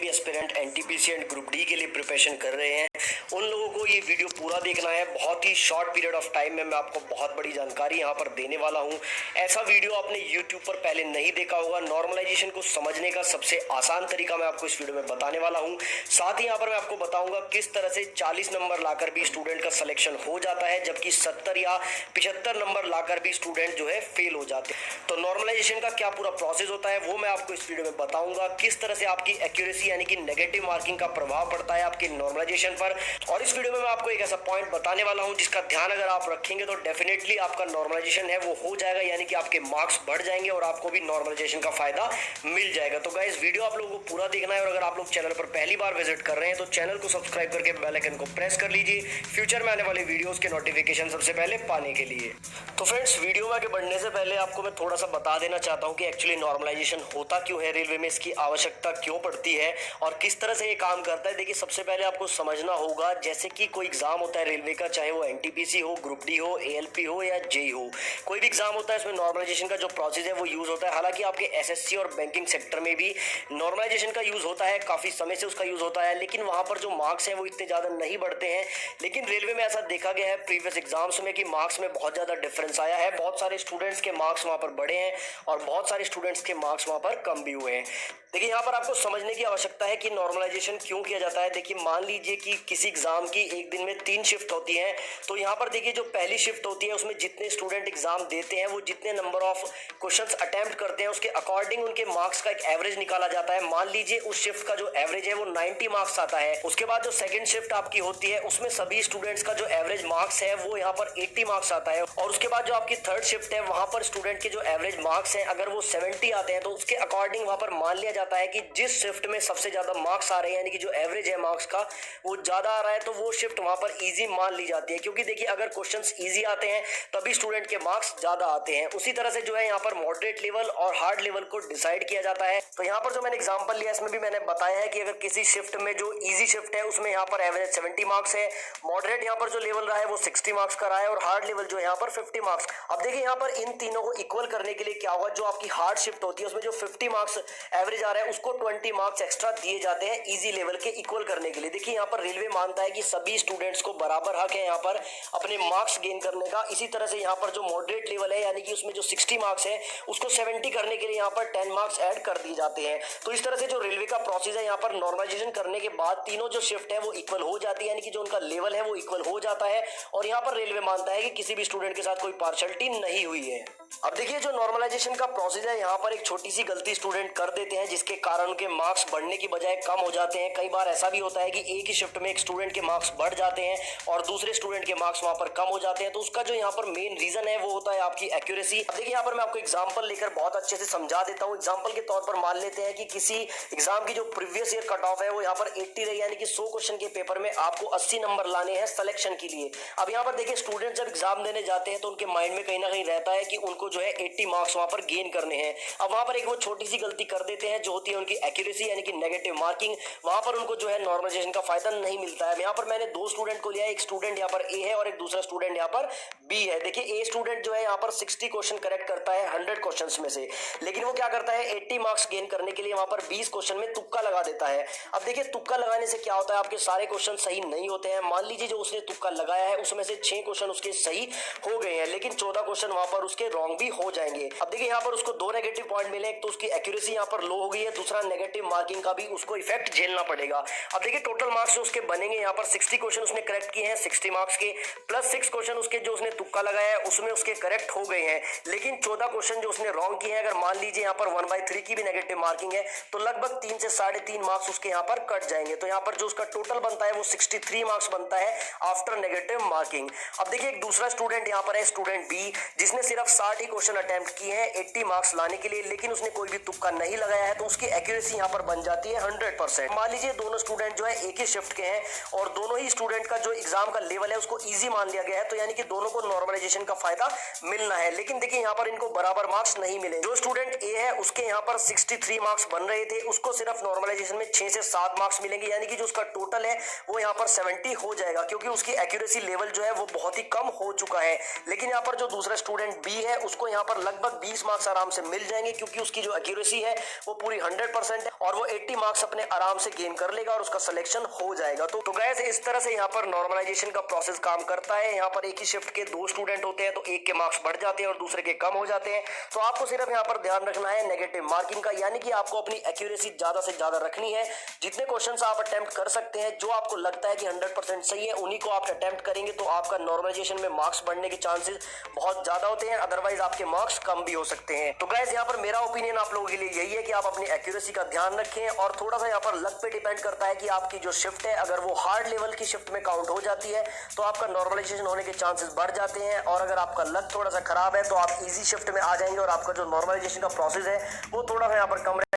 Aspirant NTPC and group D के लिए preparation कर रहे हैं उन लोगों को ये वीडियो पूरा देखना है। बहुत ही शॉर्ट पीरियड ऑफ टाइम में मैं आपको बहुत बड़ी जानकारी यहाँ पर देने वाला हूँ। ऐसा वीडियो आपने यूट्यूब पर पहले नहीं देखा होगा। नॉर्मलाइजेशन को समझने का सबसे आसान तरीका मैं आपको इस वीडियो में बताने वाला हूँ। साथ ही यहाँ पर मैं आपको बताऊंगा किस तरह से 40 नंबर लाकर भी स्टूडेंट का सिलेक्शन हो जाता है, जबकि 70 या 75 नंबर लाकर भी स्टूडेंट जो है फेल हो जाते हैं। तो नॉर्मलाइजेशन का क्या पूरा प्रोसेस होता है वो मैं आपको इस वीडियो में बताऊंगा। किस तरह से आपकी एक्यूरेसी यानी कि नेगेटिव मार्किंग का प्रभाव पड़ता है आपके नॉर्मलाइजेशन पर। और इस वीडियो में मैं आपको एक ऐसा पॉइंट बताने वाला हूं जिसका ध्यान अगर आप रखेंगे तो डेफिनेटली आपका नॉर्मलाइजेशन है वो हो जाएगा, यानी कि आपके मार्क्स बढ़ जाएंगे और आपको भी नॉर्मलाइजेशन का फायदा मिल जाएगा। तो गाइस वीडियो आप लोगों को पूरा देखना है और अगर आप लोग चैनल पर पहली बार विजिट कर रहे हैं तो चैनल को सब्सक्राइब करके बेल आइकन को प्रेस कर लीजिए फ्यूचर में आने वाले वीडियोस के नोटिफिकेशन सबसे पहले पाने के लिए। तो फ्रेंड्स वीडियो में आगे बढ़ने से पहले आपको मैं थोड़ा सा बता देना चाहता हूं कि एक्चुअली नॉर्मलाइजेशन होता क्यों है, रेलवे में इसकी आवश्यकता क्यों पड़ती है और किस तरह से ये काम करता है। देखिए सबसे पहले आपको समझना होगा, जैसे कि कोई एग्जाम होता है रेलवे का, चाहे वो एनटीपीसी हो, ग्रुप डी हो, एएलपी हो या जेई हो, कोई भी एग्जाम होता है इसमें नॉर्मलाइजेशन का जो प्रोसेस है वो यूज होता है। हालांकि आपके एसएससी और बैंकिंग सेक्टर में भी नॉर्मलाइजेशन का यूज होता है, काफी समय से उसका यूज होता है, लेकिन वहां पर जो मार्क्स है वो इतने ज्यादा नहीं बढ़ते हैं। लेकिन रेलवे में ऐसा देखा गया है प्रीवियस एग्जाम्स में कि मार्क्स में बहुत ज्यादा डिफरेंस आया है। बहुत सारे स्टूडेंट्स के मार्क्स वहां पर बढ़े हैं और बहुत सारे स्टूडेंट्स के मार्क्स वहां पर कम भी हुए हैं। देखिए यहाँ पर आपको समझने की आवश्यकता है कि नॉर्मलाइजेशन क्यों किया जाता है। देखिए मान लीजिए कि किसी एग्जाम की एक दिन में 3 शिफ्ट होती हैं, तो यहाँ पर देखिए जो पहली शिफ्ट होती है उसमें जितने स्टूडेंट एग्जाम देते हैं वो जितने नंबर ऑफ क्वेश्चंस अटेम्प्ट करते हैं उसके अकॉर्डिंग उनके मार्क्स का एक एवरेज निकाला जाता है। मान लीजिए उस शिफ्ट का जो एवरेज है वो 90 मार्क्स आता है। उसके बाद जो सेकंड शिफ्ट आपकी होती है उसमें सभी स्टूडेंट्स का जो एवरेज मार्क्स है वो यहाँ पर 80 मार्क्स आता है। और उसके बाद जो आपकी थर्ड शिफ्ट है वहां पर स्टूडेंट के जो एवरेज मार्क्स हैं अगर वो 70 आते हैं तो उसके अकॉर्डिंग वहां पर मान लिया जाता है कि जिस शिफ्ट में सबसे ज्यादा मार्क्स आ रहे हैं यानी कि जो एवरेज है मार्क्स का वो ज्यादा आ रहा है तो वो शिफ्ट वहां पर इजी मान ली जाती है। क्योंकि देखिए अगर क्वेश्चंस इजी आते हैं तभी स्टूडेंट के मार्क्स ज्यादा आते हैं। उसी तरह से जो है यहाँ पर मॉडरेट लेवल और हार्ड लेवल को डिसाइड किया जाता है। तो यहाँ पर जो मैंने एग्जांपल लिया इसमें भी मैंने बताया है कि अगर किसी शिफ्ट में जो इजी शिफ्ट है उसमें यहाँ पर एवरेज 70 मार्क्स है, मॉडरेट यहाँ पर जो लेवल रहा है वो 60 मार्क्स का रहा है और हार्ड लेवल जो है यहाँ पर 50 मार्क्स। अब देखिए यहाँ पर इन तीनों को इक्वल करने के लिए क्या होगा, जो आपकी हार्ड शिफ्ट होती है उसमें जो 50 मार्क्स एवरेज आ रहा है उसको 20 मार्क्स एक्स्ट्रा दिए जाते हैं इजी लेवल के इक्वल करने के लिए। देखिए यहाँ पर रेलवे मानता है कि सभी स्टूडेंट्स को बराबर हक है यहाँ पर अपने मार्क्स गेन करने का। इसी तरह से यहाँ पर जो मॉडरेट लेवल है यानी कि उसमें जो 60 मार्क्स है उसको 70 करने के लिए यहाँ पर 10 मार्क्स ऐड कर दिए जाते हैं। तो इस तरह से जो रेलवे का प्रोसेस है यहाँ पर नॉर्मलाइजेशन करने के बाद तीनों जो शिफ्ट है वो इक्वल हो जाती है, यानी कि जो उनका लेवल है वो इक्वल हो जाता है। और यहाँ पर रेलवे मानता है कि किसी भी स्टूडेंट के साथ कोई पार्शियलिटी नहीं हुई है। अब देखिए जो नॉर्मलाइजेशन का प्रोसेस है यहाँ पर एक छोटी सी गलती स्टूडेंट कर देते हैं जिसके कारण उनके मार्क्स बढ़ने की बजाय कम हो जाते हैं। कई बार ऐसा भी होता है कि एक ही शिफ्ट में एक स्टूडेंट के मार्क्स बढ़ जाते हैं और दूसरे स्टूडेंट के मार्क्स वहां पर कम हो जाते हैं। तो उसका जो यहाँ पर मेन रीजन है वो होता है आपकी एक्यूरेसी। अब देखिए यहाँ पर मैं आपको एग्जांपल लेकर बहुत अच्छे से समझा देता हूँ। एग्जांपल के तौर पर मान लेते हैं कि किसी एग्जाम की जो प्रीवियस ईयर कट ऑफ है वो यहाँ पर 80 रही, यानी कि 100 क्वेश्चन के पेपर में आपको 80 नंबर लाने हैं सिलेक्शन के लिए। अब यहाँ पर देखिए स्टूडेंट जब एग्जाम देने जाते हैं तो उनके माइंड में कहीं ना कहीं रहता है कि उनको जो है 80 मार्क्स वहां पर गेन करने हैं। अब वहां पर एक वो छोटी सी गलती कर देते हैं जो होती है उनकी एक्यूरेसी यानी कि नेगेटिव मार्किंग। वहां पर उनको जो है नॉर्मलाइजेशन का फायदा नहीं मिलता है। यहाँ पर मैंने 2 स्टूडेंट को लिया है, एक स्टूडेंट यहाँ पर ए है और एक दूसरा स्टूडेंट यहाँ पर बी है। देखिए ए स्टूडेंट जो है यहाँ पर 60 क्वेश्चन करेक्ट करता है 100 क्वेश्चंस में से, लेकिन वो क्या करता है 80 मार्क्स गेन करने के लिए वहां पर 20 क्वेश्चन में तुक्का लगा देता है। अब देखिए तुक्का लगाने से क्या होता है, आपके सारे क्वेश्चन सही नहीं होते हैं। मान लीजिए जो उसने तुक्का लगाया है उसमें से 6 क्वेश्चन उसके सही हो गए हैं, लेकिन 14 क्वेश्चन वहां पर उसके रॉन्ग भी हो जाएंगे। अब देखिए यहाँ पर उसको 2 नेगेटिव पॉइंट मिले, एक तो उसकी एक्यूरेसी यहाँ पर लो हो गई है, दूसरा नेगेटिव मार्किंग का भी उसको इफेक्ट झेलना पड़ेगा। अब देखिए टोटल मार्क्स जो उसके बनेंगे यहाँ पर 60 क्वेश्चन उसने करेक्ट किए हैं 60 मार्क्स के, प्लस 6 क्वेश्चन उसके जो उसने तुक्का लगाया है उसमें उसके करेक्ट हो गए हैं, लेकिन 14 क्वेश्चन जो उसने रॉन्ग किए हैं, अगर मान लीजिए यहाँ पर 1/3 की भी नेगेटिव मार्किंग है तो लगभग 3 से 3.5 मार्क्स उसके यहाँ पर कट जाएंगे। तो यहाँ पर जो उसका टोटल बनता है वो 63 मार्क्स बनता है आफ्टर नेगेटिव मार्किंग। अब देखिए एक दूसरा स्टूडेंट यहाँ पर है स्टूडेंट बी, जिसने सिर्फ 60 ही क्वेश्चन अटेम्प्ट किए हैं 80 मार्क्स लाने के लिए, लेकिन उसने कोई भी तुक्का नहीं लगाया है, तो उसकी एक्यूरेसी यहाँ पर बन जाती है 100%। मान लीजिए दोनों स्टूडेंट जो है एक ही शिफ्ट के हैं और दोनों ही स्टूडेंट का जो एग्जाम का लेवल है उसको इजी मान लिया गया है, तो यानी कि दोनों को नॉर्मलाइजेशन का फायदा मिलना है। लेकिन देखिए यहाँ पर इनको बराबर मार्क्स नहीं मिले। जो स्टूडेंट ए है उसके यहाँ पर 63 मार्क्स बन रहे थे, उसको सिर्फ नॉर्मलाइजेशन में 6 से 7 मार्क्स मिलेंगे, यानी कि जो उसका टोटल है वो यहाँ पर 70 हो जाएगा, क्योंकि उसकी एक्यूरेसी लेवल जो है वो बहुत ही कम हो चुका है। लेकिन यहाँ पर जो दूसरा स्टूडेंट बी है उसको यहाँ पर लगभग 20 मार्क्स आराम से मिल जाएंगे, क्योंकि उसकी जो एक्यूरेसी है वो पूरी 100% है और वो 80 मार्क्स अपने आराम से गेन कर लेगा और उसका सिलेक्शन हो जाएगा। तो गैस इस तरह से यहाँ पर नॉर्मलाइजेशन का प्रोसेस काम करता है। यहाँ पर एक ही शिफ्ट के 2 स्टूडेंट होते हैं तो एक के मार्क्स बढ़ जाते हैं और दूसरे के कम हो जाते हैं। तो आपको सिर्फ यहाँ पर ध्यान रखना है नेगेटिव मार्किंग का, यानी कि आपको अपनी एक्यूरेसी ज्यादा से ज्यादा रखनी है। जितने क्वेश्चन आप अटेम्प्ट कर सकते हैं, जो आपको लगता है कि 100% सही है, उन्हीं को आप अटेम्प्ट करेंगे तो आपका नॉर्मलाइजेशन में मार्क्स बढ़ने के चांसेस बहुत ज्यादा होते हैं, अदरवाइज आपके मार्क्स कम भी हो सकते हैं। तो गाइस यहाँ पर मेरा ओपिनियन आप लोगों के लिए यही है कि आप अपनी एक्यूरेसी का ध्यान रखें और थोड़ा सा यहाँ पर लक पे डिपेंड करता है कि आपकी जो शिफ्ट है अगर वो हार्ड लेवल की शिफ्ट में काउंट हो जाती है तो आपका नॉर्मलाइजेशन होने के चांसेस बढ़ जाते हैं, और अगर आपका लक थोड़ा सा खराब है तो आप इजी शिफ्ट में आ जाएंगे और आपका जो नॉर्मलाइजेशन का प्रोसेस है वो थोड़ा सा यहाँ पर कम